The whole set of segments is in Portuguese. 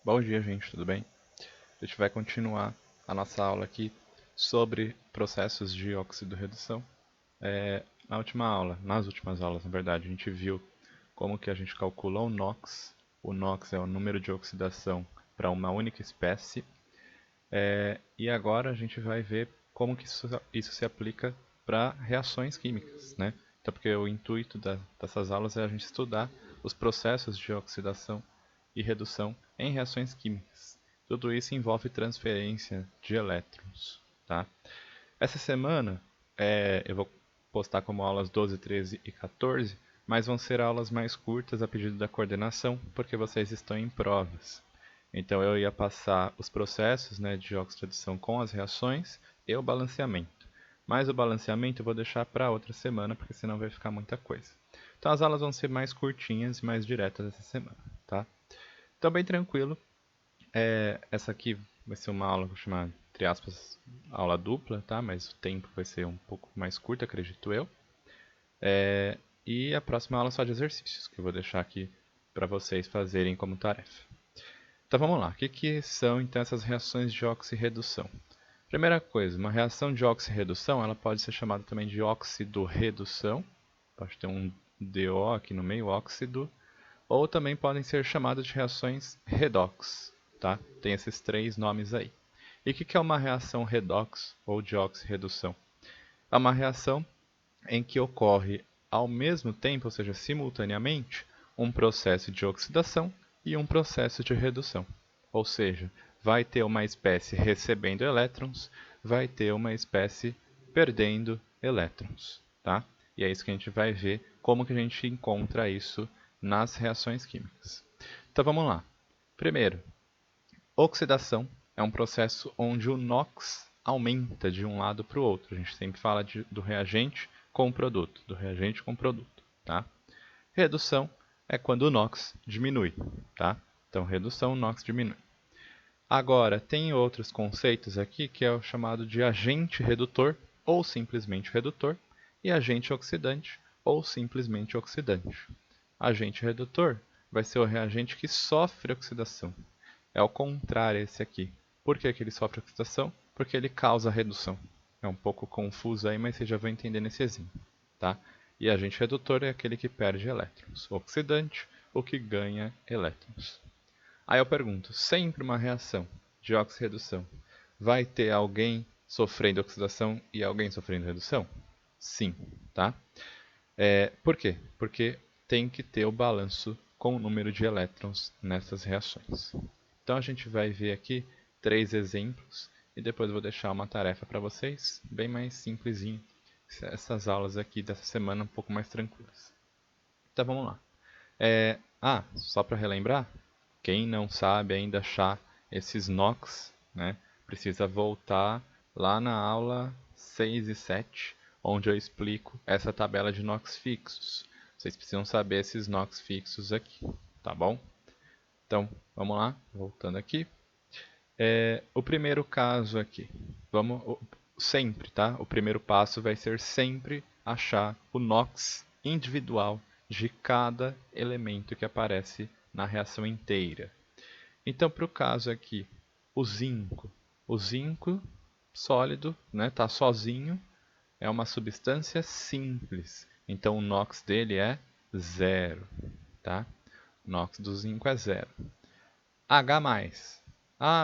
Bom dia, gente, tudo bem? A gente vai continuar a nossa aula aqui sobre processos de oxidorredução. Nas últimas aulas, na verdade, a gente viu como que a gente calcula o NOx. O NOx é o número de oxidação para uma única espécie. E agora a gente vai ver como que isso se aplica para reações químicas, né? Então, porque o intuito dessas aulas é a gente estudar os processos de oxidação e redução em reações químicas. Tudo isso envolve transferência de elétrons, tá? Essa semana eu vou postar como aulas 12, 13 e 14, mas vão ser aulas mais curtas a pedido da coordenação, porque vocês estão em provas. Então eu ia passar os processos, né, de oxidação com as reações e o balanceamento. Mas o balanceamento eu vou deixar para outra semana, porque senão vai ficar muita coisa. Então as aulas vão ser mais curtinhas e mais diretas essa semana, tá? Então bem tranquilo. Essa aqui vai ser uma aula, vou chamar, entre aspas, aula dupla, tá? Mas o tempo vai ser um pouco mais curto, acredito eu. E a próxima aula é só de exercícios, que eu vou deixar aqui para vocês fazerem como tarefa. Então vamos lá, o que são então essas reações de oxirredução? Primeira coisa, uma reação de oxirredução, ela pode ser chamada também de oxidorredução, pode ter um DO aqui no meio, óxido, ou também podem ser chamadas de reações redox, tá? Tem esses três nomes aí. E o que é uma reação redox ou de oxirredução? É uma reação em que ocorre ao mesmo tempo, ou seja, simultaneamente, um processo de oxidação e um processo de redução. Ou seja, vai ter uma espécie recebendo elétrons, vai ter uma espécie perdendo elétrons, tá? E é isso que a gente vai ver, como que a gente encontra isso nas reações químicas. Então vamos lá. Primeiro, oxidação é um processo onde o NOx aumenta de um lado para o outro. A gente sempre fala do reagente com o produto, do reagente com o produto, tá? Redução é quando o NOx diminui, tá? Então, redução, o NOx diminui. Agora, tem outros conceitos aqui que é o chamado de agente redutor ou simplesmente redutor e agente oxidante ou simplesmente oxidante. Agente redutor vai ser o reagente que sofre oxidação. É o contrário esse aqui. Por que que ele sofre oxidação? Porque ele causa redução. É um pouco confuso aí, mas você já vai entender nesse exemplo, tá? E agente redutor é aquele que perde elétrons. Oxidante, o que ganha elétrons. Aí eu pergunto, sempre uma reação de oxirredução vai ter alguém sofrendo oxidação e alguém sofrendo redução? Sim, tá? Por quê? Porque tem que ter o balanço com o número de elétrons nessas reações. Então a gente vai ver aqui 3 exemplos e depois eu vou deixar uma tarefa para vocês, bem mais simplesinho. Essas aulas aqui dessa semana um pouco mais tranquilas. Então vamos lá. Só para relembrar, quem não sabe ainda achar esses NOx, né, precisa voltar lá na aula 6 e 7, onde eu explico essa tabela de NOx fixos. Vocês precisam saber esses NOx fixos aqui, tá bom? Então, vamos lá, voltando aqui. O primeiro caso aqui, sempre, tá? O primeiro passo vai ser sempre achar o NOx individual de cada elemento que aparece na reação inteira. Então, para o caso aqui, o zinco sólido, né, tá sozinho, é uma substância simples. Então, o NOx dele é zero, tá? O NOx do zinco é zero. H+.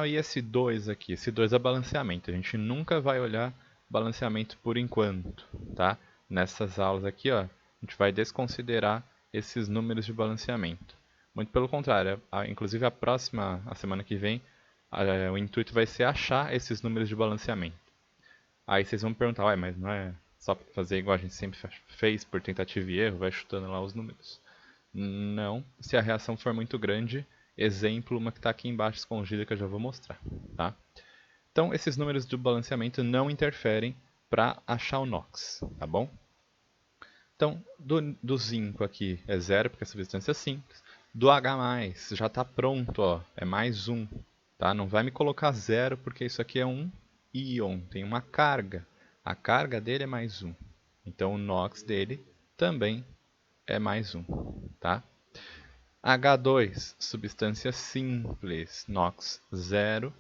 E esse 2 aqui? Esse 2 é balanceamento. A gente nunca vai olhar balanceamento por enquanto, tá? Nessas aulas aqui, ó, a gente vai desconsiderar esses números de balanceamento. Muito pelo contrário, inclusive a semana que vem, o intuito vai ser achar esses números de balanceamento. Aí vocês vão me perguntar, ué, mas não é só fazer igual a gente sempre fez, por tentativa e erro, vai chutando lá os números. Não, se a reação for muito grande, exemplo, uma que está aqui embaixo escondida que eu já vou mostrar, tá? Então, esses números do balanceamento não interferem para achar o NOx, tá bom? Então, do zinco aqui é zero, porque a substância é simples. Do H+, já está pronto, ó, é mais um, tá? Não vai me colocar zero, porque isso aqui é um íon, tem uma carga. A carga dele é mais um. Então, o NOx dele também é mais um, tá? H2, substância simples, NOx 0.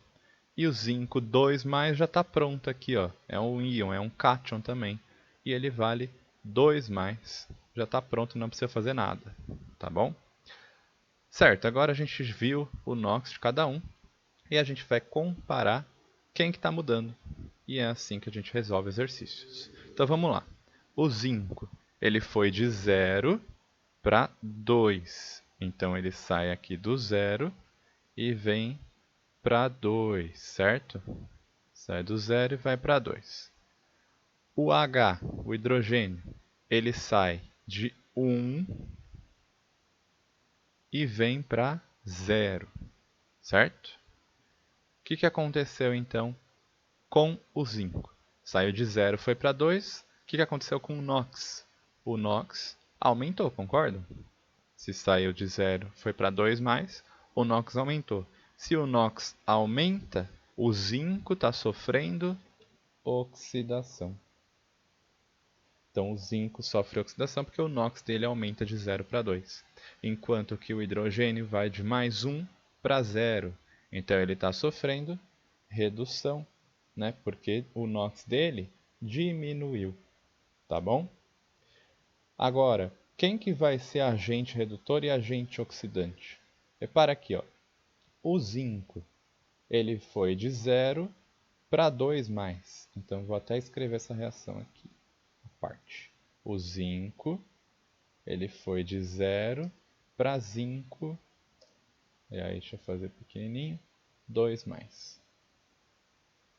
E o zinco 2+, já está pronto aqui, ó. É um íon, é um cátion também. E ele vale 2+. Já está pronto, não precisa fazer nada. Tá bom? Certo, agora a gente viu o NOx de cada um. E a gente vai comparar quem que está mudando. E é assim que a gente resolve exercícios. Então vamos lá. O zinco, ele foi de 0 para 2. Então ele sai aqui do 0 e vem para 2, certo? Sai do 0 e vai para 2. O H, o hidrogênio, ele sai de 1 e vem para 0, certo? O que aconteceu então com o zinco? Saiu de 0, foi para 2. O que aconteceu com o NOx? O NOx aumentou, concordam? Se saiu de 0, foi para 2+, o NOx aumentou. Se o NOx aumenta, o zinco está sofrendo oxidação. Então o zinco sofre oxidação porque o NOx dele aumenta de 0 para 2. Enquanto que o hidrogênio vai de +1 para 0. Então ele está sofrendo redução, né? Porque o NOx dele diminuiu. Tá bom? Agora, quem que vai ser agente redutor e agente oxidante? Repara aqui, ó. O zinco, ele foi de 0 para 2+. Então, vou até escrever essa reação aqui, a parte. O zinco, ele foi de 0 para zinco, e aí deixa eu fazer pequenininho, 2+.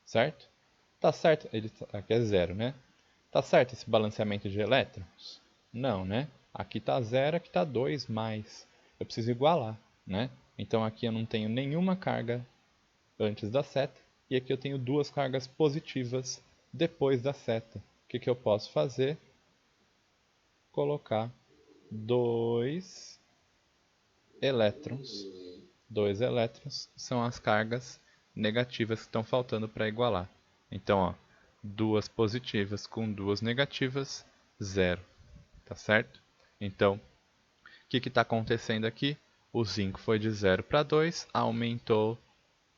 Certo? Tá certo, aqui é 0, né? Tá certo esse balanceamento de elétrons? Não, né? Aqui está 0, aqui está 2+. Eu preciso igualar, né? Então aqui eu não tenho nenhuma carga antes da seta. E aqui eu tenho duas cargas positivas depois da seta. O que eu posso fazer? Colocar 2 elétrons. 2 elétrons são as cargas negativas que estão faltando para igualar. Então, ó, duas positivas com duas negativas, 0. Tá certo? Então, o que está acontecendo aqui? O zinco foi de 0 para 2, aumentou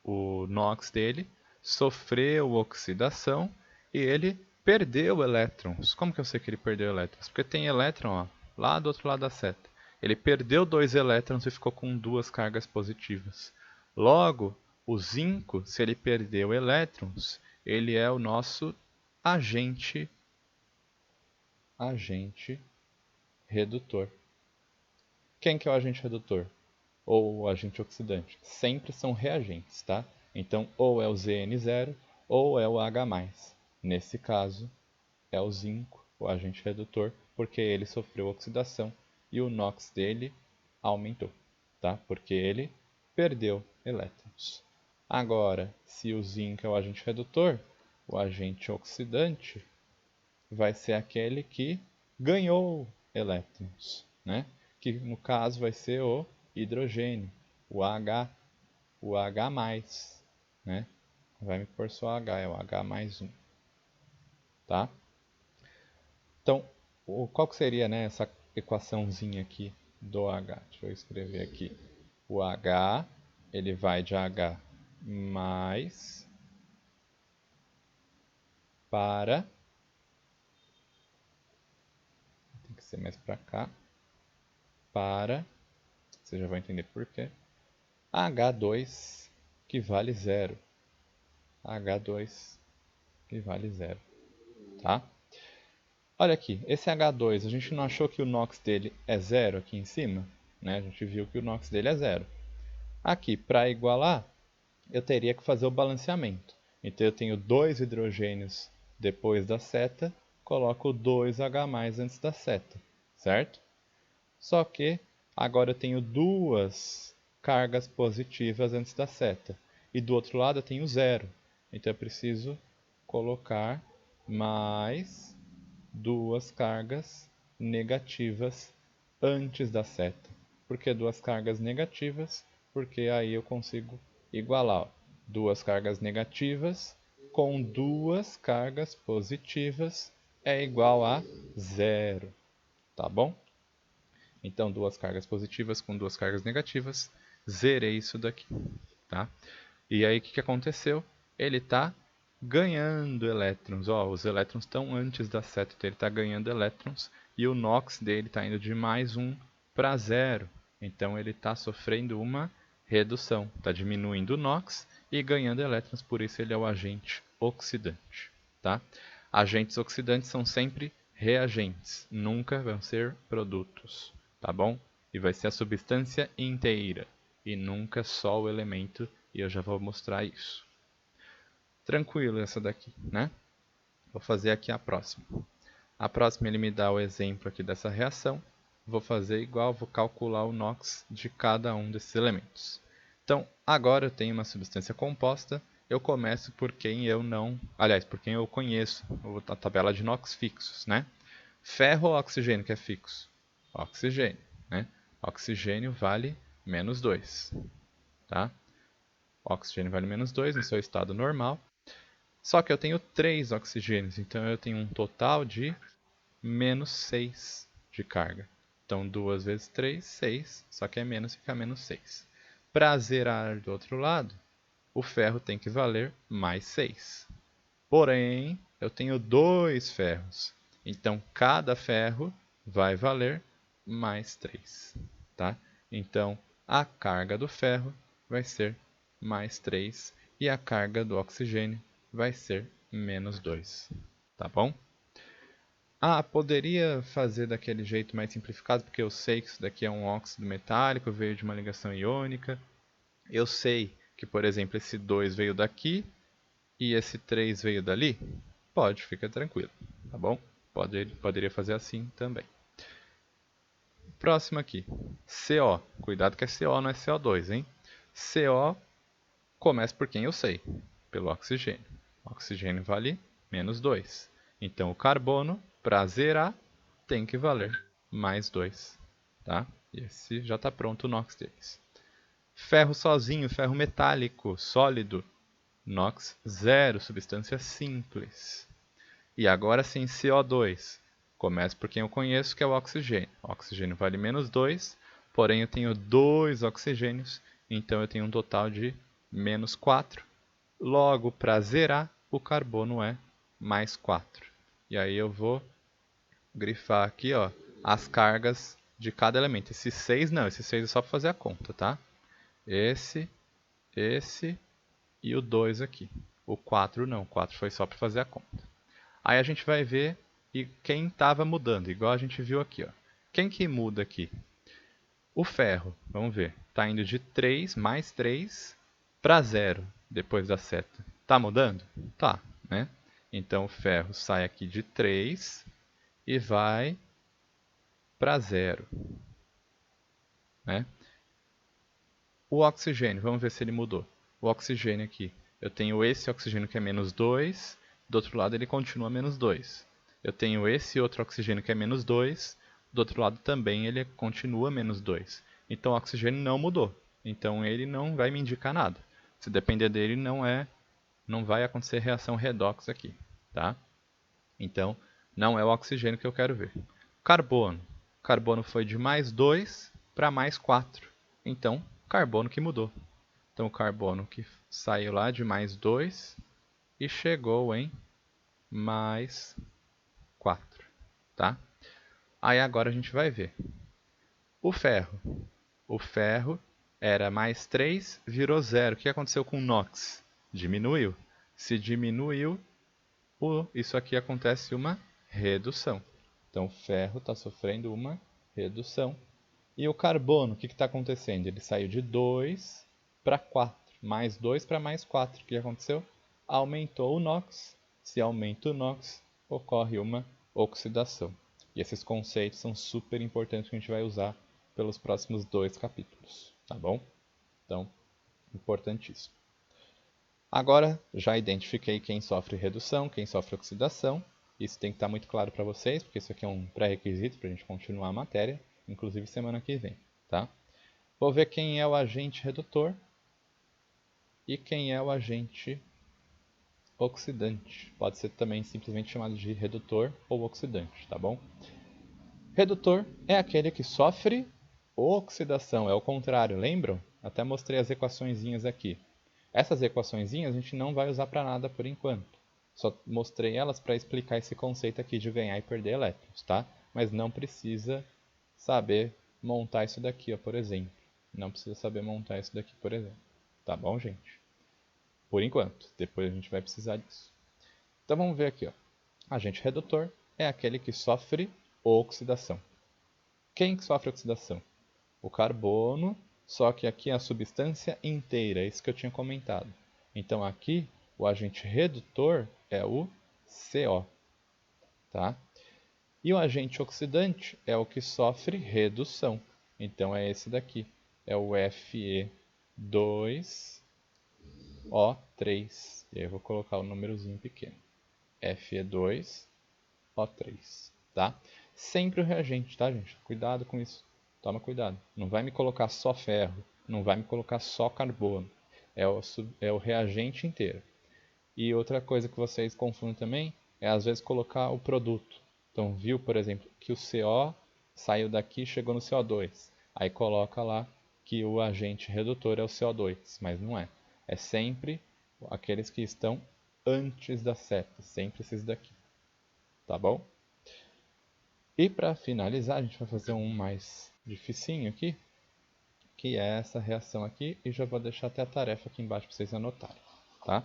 o NOx dele, sofreu oxidação e ele perdeu elétrons. Como que eu sei que ele perdeu elétrons? Porque tem elétron, ó, lá do outro lado da seta. Ele perdeu 2 elétrons e ficou com duas cargas positivas. Logo, o zinco, se ele perdeu elétrons, ele é o nosso agente redutor. Quem que é o agente redutor? Ou o agente oxidante? Sempre são reagentes, tá? Então, ou é o Zn0 ou é o H+. Nesse caso, é o zinco, o agente redutor, porque ele sofreu oxidação e o NOx dele aumentou, tá? Porque ele perdeu elétrons. Agora, se o zinco é o agente redutor, o agente oxidante vai ser aquele que ganhou elétrons, né? Que no caso vai ser o hidrogênio, o H+, né? Vai me pôr só H, é o H+1, tá? Então, qual que seria, né, essa equaçãozinha aqui do H? Deixa eu escrever aqui. O H, ele vai de H mais para... Tem que ser mais para cá. Para... Você já vai entender por quê. H2 que vale 0. H2 que vale 0. Tá? Olha aqui, esse H2, a gente não achou que o NOx dele é 0 aqui em cima? Né? A gente viu que o NOx dele é 0. Aqui, para igualar, eu teria que fazer o balanceamento. Então eu tenho 2 hidrogênios depois da seta, coloco 2H+ antes da seta, certo? Só que agora eu tenho duas cargas positivas antes da seta. E do outro lado eu tenho 0. Então eu preciso colocar mais duas cargas negativas antes da seta. Por que duas cargas negativas? Porque aí eu consigo igualar, ó, duas cargas negativas com duas cargas positivas é igual a 0. Tá bom? Então, duas cargas positivas com duas cargas negativas, zerei isso daqui, tá? E aí, o que aconteceu? Ele está ganhando elétrons. Ó, os elétrons estão antes da seta, então ele está ganhando elétrons. E o NOx dele está indo de mais 1 para 0. Então, ele está sofrendo uma redução. Está diminuindo o NOx e ganhando elétrons, por isso ele é o agente oxidante, tá? Agentes oxidantes são sempre reagentes, nunca vão ser produtos, tá bom? E vai ser a substância inteira, e nunca só o elemento, e eu já vou mostrar isso. Tranquilo essa daqui, né? Vou fazer aqui a próxima. A próxima ele me dá o exemplo aqui dessa reação. Vou fazer igual, vou calcular o NOx de cada um desses elementos. Então, agora eu tenho uma substância composta. Eu começo por quem eu não... Aliás, por quem eu conheço. A tabela de NOx fixos, né? Ferro ou oxigênio que é fixo? Oxigênio, né? Oxigênio vale menos 2, tá? Oxigênio vale menos 2 no seu estado normal. Só que eu tenho 3 oxigênios, então eu tenho um total de menos 6 de carga. Então 2 vezes 3, 6, só que é menos, fica menos 6. Para zerar do outro lado, o ferro tem que valer mais 6. Porém, eu tenho 2 ferros, então cada ferro vai valer mais 3. Tá? Então a carga do ferro vai ser mais 3 e a carga do oxigênio vai ser menos 2, tá bom? Ah, poderia fazer daquele jeito mais simplificado, porque eu sei que isso daqui é um óxido metálico, veio de uma ligação iônica. Eu sei que, por exemplo, esse 2 veio daqui e esse 3 veio dali. Pode, fica tranquilo, tá bom? Poderia fazer assim também. Próximo aqui, CO. Cuidado que é CO, não é CO2, hein? CO começa por quem eu sei, pelo oxigênio. O oxigênio vale menos 2. Então, o carbono, para zerar, tem que valer mais 2. Tá? E esse já está pronto o NOx deles. Ferro sozinho, ferro metálico, sólido. NOx zero, substância simples. E agora sim, CO2. Começa por quem eu conheço, que é o oxigênio. O oxigênio vale menos 2, porém eu tenho 2 oxigênios, então eu tenho um total de menos 4. Logo, para zerar, o carbono é mais 4. E aí eu vou grifar aqui, ó, as cargas de cada elemento. Esse 6 não, esse 6 é só para fazer a conta, tá? Esse e o 2 aqui. O 4 não, o 4 foi só para fazer a conta. Aí a gente vai ver quem estava mudando, igual a gente viu aqui, ó. Quem que muda aqui? O ferro, vamos ver, está indo de 3 mais 3 para 0 depois da seta. Tá mudando? Tá, né? Então o ferro sai aqui de 3 e vai para 0, né? O oxigênio, vamos ver se ele mudou. O oxigênio aqui, eu tenho esse oxigênio que é menos 2, do outro lado ele continua menos 2. Eu tenho esse outro oxigênio que é menos 2, do outro lado também ele continua menos 2. Então o oxigênio não mudou, então ele não vai me indicar nada. Se depender dele, não vai acontecer reação redox aqui, tá? Então, não é o oxigênio que eu quero ver. Carbono. Carbono foi de mais 2 para mais 4. Então, carbono que mudou. Então, o carbono que saiu lá de mais 2 e chegou em mais 4. Tá? Aí agora a gente vai ver. O ferro. O ferro era mais 3, virou 0. O que aconteceu com o NOx? Diminuiu. Se diminuiu, isso aqui acontece uma redução. Então, o ferro está sofrendo uma redução. E o carbono, o que está acontecendo? Ele saiu de 2 para 4. Mais 2 para mais 4. O que aconteceu? Aumentou o NOx. Se aumenta o NOx, ocorre uma oxidação. E esses conceitos são super importantes que a gente vai usar pelos próximos 2 capítulos. Tá bom? Então, importantíssimo. Agora, já identifiquei quem sofre redução, quem sofre oxidação. Isso tem que estar muito claro para vocês, porque isso aqui é um pré-requisito para a gente continuar a matéria, inclusive semana que vem. Tá? Vou ver quem é o agente redutor e quem é o agente oxidante. Pode ser também simplesmente chamado de redutor ou oxidante, tá bom? Redutor é aquele que sofre oxidação, é o contrário, lembram? Até mostrei as equaçõezinhas aqui. Essas equaçõezinhas a gente não vai usar para nada por enquanto. Só mostrei elas para explicar esse conceito aqui de ganhar e perder elétrons, tá? Mas não precisa saber montar isso daqui, ó, por exemplo. Não precisa saber montar isso daqui, por exemplo. Tá bom, gente? Por enquanto. Depois a gente vai precisar disso. Então vamos ver aqui, ó. Agente redutor é aquele que sofre oxidação. Quem que sofre oxidação? O carbono, só que aqui é a substância inteira, é isso que eu tinha comentado. Então aqui o agente redutor é o CO, tá? E o agente oxidante é o que sofre redução. Então é esse daqui, é o Fe2O3. E aí eu vou colocar o númerozinho pequeno. Fe2O3, tá? Sempre o reagente, tá, gente? Cuidado com isso. Toma cuidado. Não vai me colocar só ferro, não vai me colocar só carbono. É o reagente inteiro. E outra coisa que vocês confundem também é às vezes colocar o produto. Então viu, por exemplo, que o CO saiu daqui e chegou no CO2. Aí coloca lá que o agente redutor é o CO2, mas não é. É sempre aqueles que estão antes da seta, sempre esses daqui. Tá bom? E para finalizar, a gente vai fazer um mais dificinho aqui, que é essa reação aqui, e já vou deixar até a tarefa aqui embaixo para vocês anotarem, tá?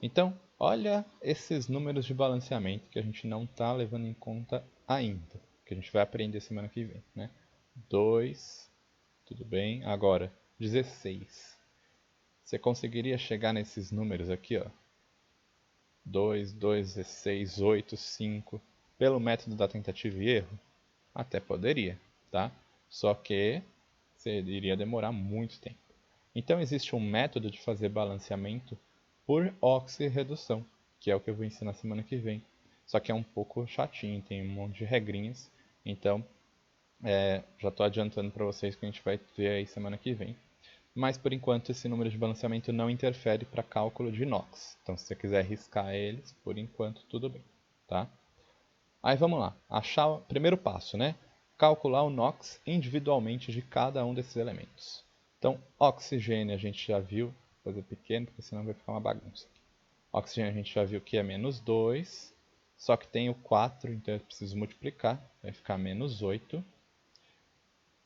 Então, olha esses números de balanceamento que a gente não está levando em conta ainda, que a gente vai aprender semana que vem, né? 2, tudo bem. Agora, 16. Você conseguiria chegar nesses números aqui, ó? 2, 2, 16, 8, 5, pelo método da tentativa e erro? Até poderia, tá? Só que você iria demorar muito tempo. Então existe um método de fazer balanceamento por oxirredução, que é o que eu vou ensinar semana que vem. Só que é um pouco chatinho, tem um monte de regrinhas. Então, já estou adiantando para vocês que a gente vai ver aí semana que vem. Mas por enquanto esse número de balanceamento não interfere para cálculo de NOx. Então se você quiser riscar eles, por enquanto tudo bem, tá? Aí vamos lá, achar o primeiro passo, né? Calcular o NOx individualmente de cada um desses elementos. Então, oxigênio a gente já viu, vou fazer pequeno porque senão vai ficar uma bagunça. Oxigênio a gente já viu que é menos 2, só que tem o 4, então eu preciso multiplicar, vai ficar menos 8.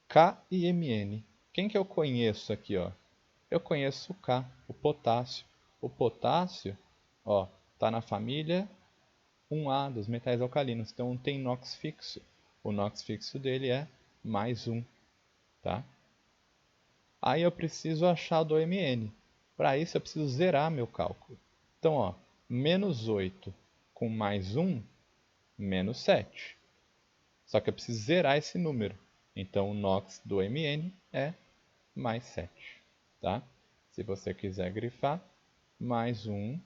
K e Mn. Quem que eu conheço aqui, ó? Eu conheço o K, o potássio. O potássio, ó, tá na família 1A dos metais alcalinos, então tem NOx fixo. O NOx fixo dele é mais 1, tá? Aí eu preciso achar do Mn. Para isso eu preciso zerar meu cálculo. Então, ó, menos 8 com mais 1, menos 7. Só que eu preciso zerar esse número. Então o NOx do Mn é mais 7, tá? Se você quiser grifar, mais 1,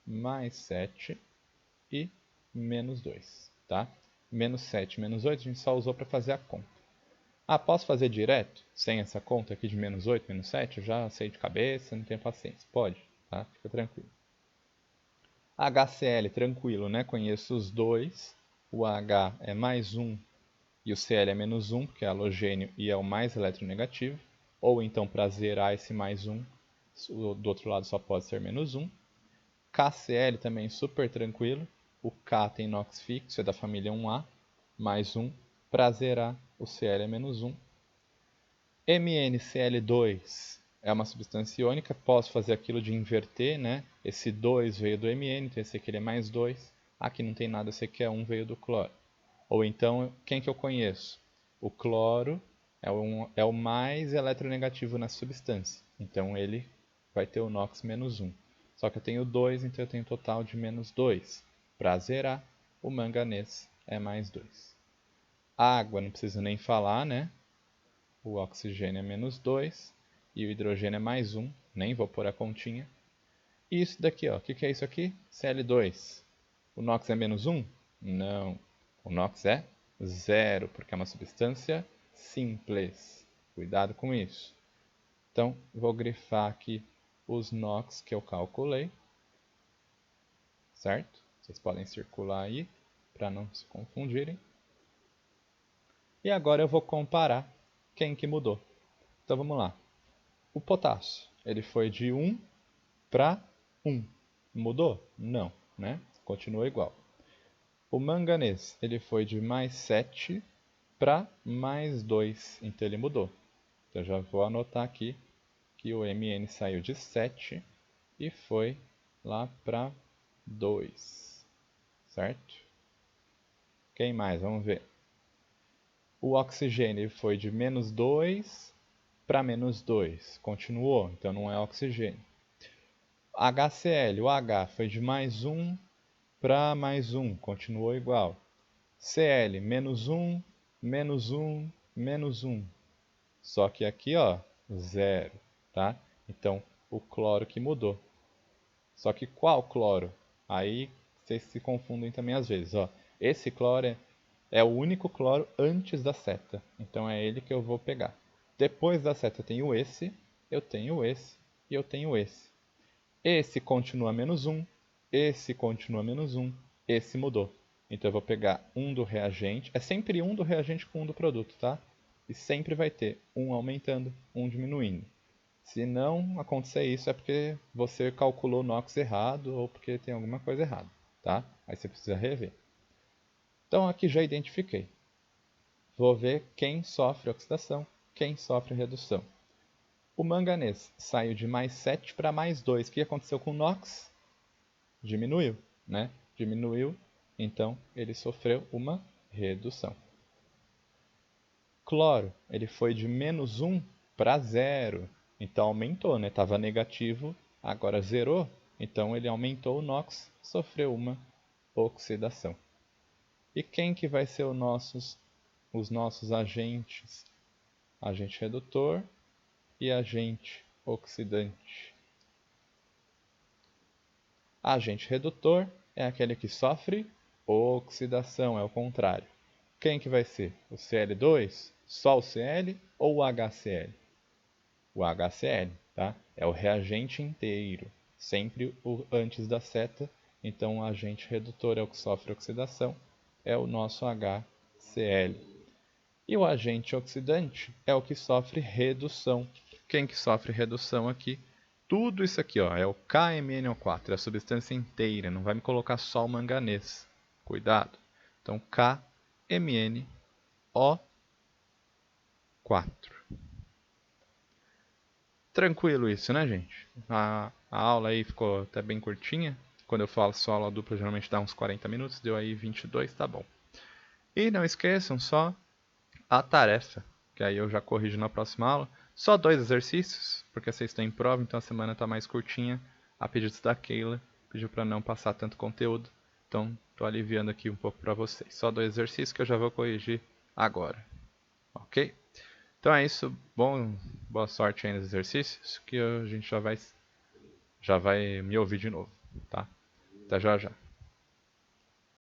mais 7 e menos 2, tá? Menos 7, menos 8 a gente só usou para fazer a conta. Ah, posso fazer direto, sem essa conta aqui de menos 8, menos 7? Eu já sei de cabeça, não tenho paciência. Pode, tá? Fica tranquilo. HCl, tranquilo, né? Conheço os dois. O H é mais 1 e o Cl é menos 1, porque é halogênio e é o mais eletronegativo. Ou então, para zerar esse mais 1, do outro lado só pode ser menos 1. KCl também super tranquilo. O K tem NOx fixo, é da família 1A, mais 1. Para zerar, o Cl é menos 1. MnCl2 é uma substância iônica, posso fazer aquilo de inverter, né? Esse 2 veio do Mn, então esse aqui é mais 2. Aqui não tem nada, esse aqui é 1, veio do cloro. Ou então, quem que eu conheço? O cloro é o mais eletronegativo na substância, então ele vai ter o NOx menos 1. Só que eu tenho 2, então eu tenho um total de menos 2. Para zerar, o manganês é mais 2. Água, não preciso nem falar, né? O oxigênio é menos 2 e o hidrogênio é mais 1. Nem vou pôr a continha. E isso daqui, ó, o que é isso aqui? Cl2. O NOx é menos 1? Não. O NOx é 0, porque é uma substância simples. Cuidado com isso. Então, vou grifar aqui os NOx que eu calculei. Certo? Vocês podem circular aí, para não se confundirem. E agora eu vou comparar quem que mudou. Então vamos lá. O potássio, ele foi de 1 para 1. Mudou? Não, né? Continua igual. O manganês, ele foi de mais 7 para mais 2, então ele mudou. Então eu já vou anotar aqui que o Mn saiu de 7 e foi lá para 2, certo? Quem mais? Vamos ver. O oxigênio foi de menos 2 para menos 2, continuou, então não é oxigênio. HCl, o H foi de mais 1 para mais 1, continuou igual. Cl, menos 1, menos 1, menos 1. Só que aqui, ó, 0, tá? Então, o cloro que mudou. Só que qual cloro? Aí vocês se confundem também às vezes, ó. Esse cloro é o único cloro antes da seta. Então é ele que eu vou pegar. Depois da seta eu tenho esse e eu tenho esse. Esse continua menos 1, esse continua menos 1, esse mudou. Então eu vou pegar um do reagente, é sempre um do reagente com um do produto, tá? E sempre vai ter um aumentando, um diminuindo. Se não acontecer isso é porque você calculou o NOx errado ou porque tem alguma coisa errada, tá? Aí você precisa rever. Então aqui já identifiquei. Vou ver quem sofre oxidação, quem sofre redução. O manganês saiu de mais 7 para mais 2. O que aconteceu com o NOx? Diminuiu, né? Diminuiu, então ele sofreu uma redução. Cloro, ele foi de menos 1 para 0. Então aumentou, né? Estava negativo, agora zerou. Então ele aumentou o NOx, sofreu uma oxidação. E quem que vai ser os nossos agentes? Agente redutor e agente oxidante. Agente redutor é aquele que sofre oxidação, é o contrário. Quem que vai ser? O Cl2? Só o Cl ou o HCl? O HCl, tá? É o reagente inteiro, sempre o antes da seta. Então o agente redutor é o que sofre oxidação, é o nosso HCl. E o agente oxidante é o que sofre redução. Quem que sofre redução aqui? Tudo isso aqui, ó, é o KMnO4, é a substância inteira, não vai me colocar só o manganês. Cuidado. Então, KMnO4. Tranquilo isso, né, gente? A aula aí ficou até bem curtinha. Quando eu falo só aula dupla, geralmente dá uns 40 minutos, deu aí 22, tá bom. E não esqueçam só a tarefa, que aí eu já corrijo na próxima aula. Só 2 exercícios, porque vocês estão em prova, então a semana está mais curtinha. A pedido da Keila, pediu para não passar tanto conteúdo, então estou aliviando aqui um pouco para vocês. Só 2 exercícios que eu já vou corrigir agora, ok? Então é isso, boa sorte aí nos exercícios, que a gente já vai me ouvir de novo, tá? Até já já.